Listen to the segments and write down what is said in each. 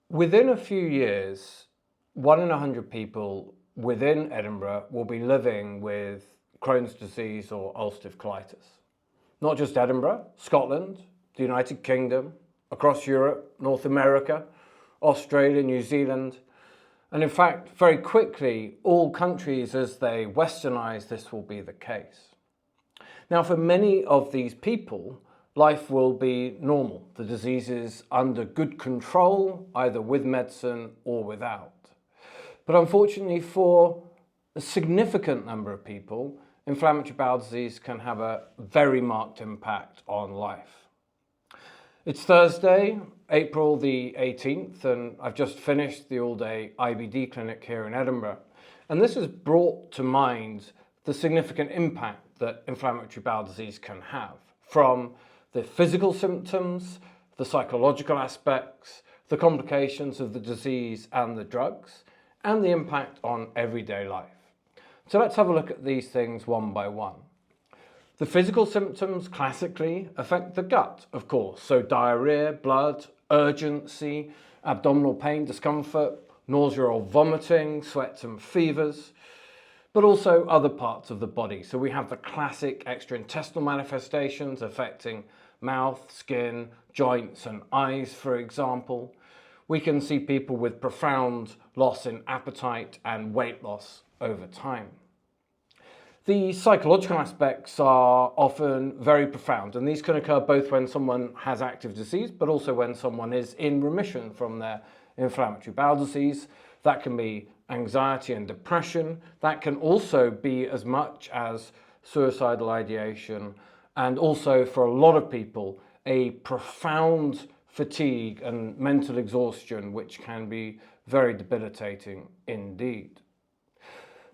Within a few years, 1 in 100 people within Edinburgh will be living with Crohn's disease or ulcerative colitis. Not just Edinburgh, Scotland, the United Kingdom, across Europe, North America, Australia, New Zealand, and in fact, very quickly, all countries as they westernise, this will be the case. Now, for many of these people, life will be normal. The disease is under good control, either with medicine or without. But unfortunately, for a significant number of people, inflammatory bowel disease can have a very marked impact on life. It's Thursday, April the 18th, and I've just finished the all-day IBD clinic here in Edinburgh. And this has brought to mind the significant impact that inflammatory bowel disease can have, from the physical symptoms, the psychological aspects, the complications of the disease and the drugs, and the impact on everyday life. So let's have a look at these things one by one. The physical symptoms classically affect the gut, of course, so diarrhea, blood, urgency, abdominal pain, discomfort, nausea or vomiting, sweats and fevers, but also other parts of the body. So we have the classic extraintestinal manifestations affecting mouth, skin, joints and eyes, for example. We can see people with profound loss in appetite and weight loss over time. The psychological aspects are often very profound, and these can occur both when someone has active disease, but also when someone is in remission from their inflammatory bowel disease. That can be anxiety and depression. That can also be as much as suicidal ideation, and also for a lot of people, a profound fatigue and mental exhaustion, which can be very debilitating indeed.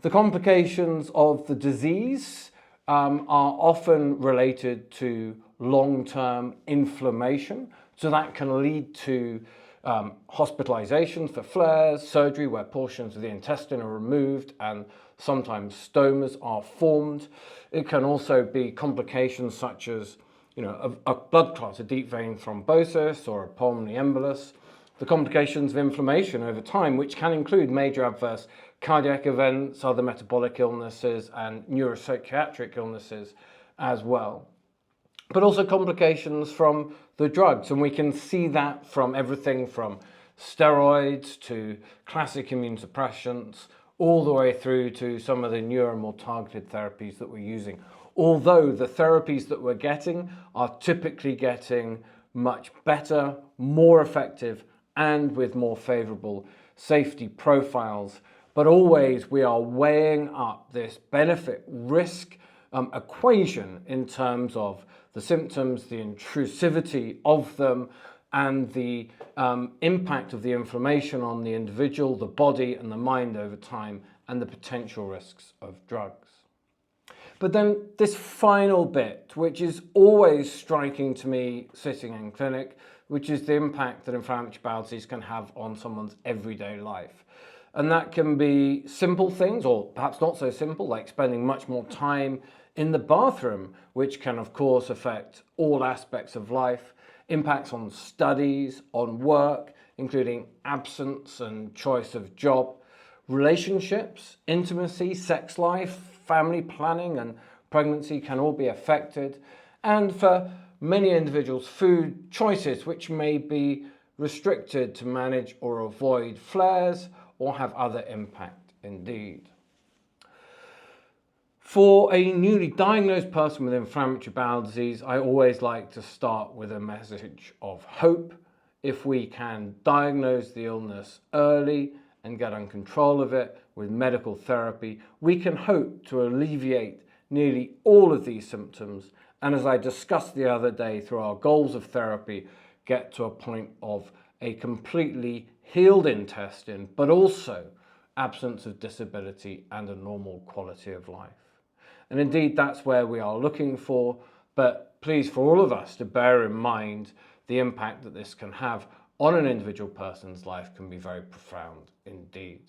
The complications of the disease are often related to long-term inflammation, so that can lead to hospitalizations for flares, surgery where portions of the intestine are removed, and sometimes stomas are formed. It can also be complications such as a blood clot, a deep vein thrombosis or a pulmonary embolus. The complications of inflammation over time, which can include major adverse cardiac events, other metabolic illnesses, and neuropsychiatric illnesses as well. But also complications from the drugs, and we can see that from everything from steroids to classic immunosuppressants, all the way through to some of the newer, more targeted therapies that we're using. Although the therapies that we're getting are typically getting much better, more effective, and with more favorable safety profiles. But always we are weighing up this benefit-risk equation in terms of the symptoms, the intrusivity of them, and the impact of the inflammation on the individual, the body, and the mind over time, and the potential risks of drugs. But then this final bit, which is always striking to me sitting in clinic, which is the impact that inflammatory bowel disease can have on someone's everyday life. And that can be simple things, or perhaps not so simple, like spending much more time in the bathroom, which can of course affect all aspects of life, impacts on studies, on work, including absence and choice of job, relationships, intimacy, sex life, family planning and pregnancy can all be affected. And for many individuals, food choices, which may be restricted to manage or avoid flares or have other impact indeed. For a newly diagnosed person with inflammatory bowel disease, I always like to start with a message of hope. If we can diagnose the illness early and get on control of it with medical therapy, we can hope to alleviate nearly all of these symptoms, and as I discussed the other day through our goals of therapy, get to a point of a completely healed intestine, but also absence of disability and a normal quality of life. And indeed, that's where we are looking for, but please, for all of us to bear in mind the impact that this can have on an individual person's life can be very profound indeed.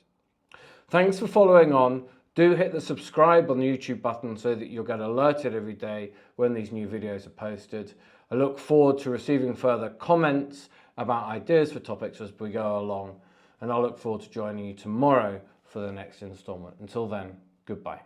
Thanks for following on. Do hit the subscribe on the YouTube button so that you'll get alerted every day when these new videos are posted. I look forward to receiving further comments about ideas for topics as we go along, and I look forward to joining you tomorrow for the next instalment. Until then, goodbye.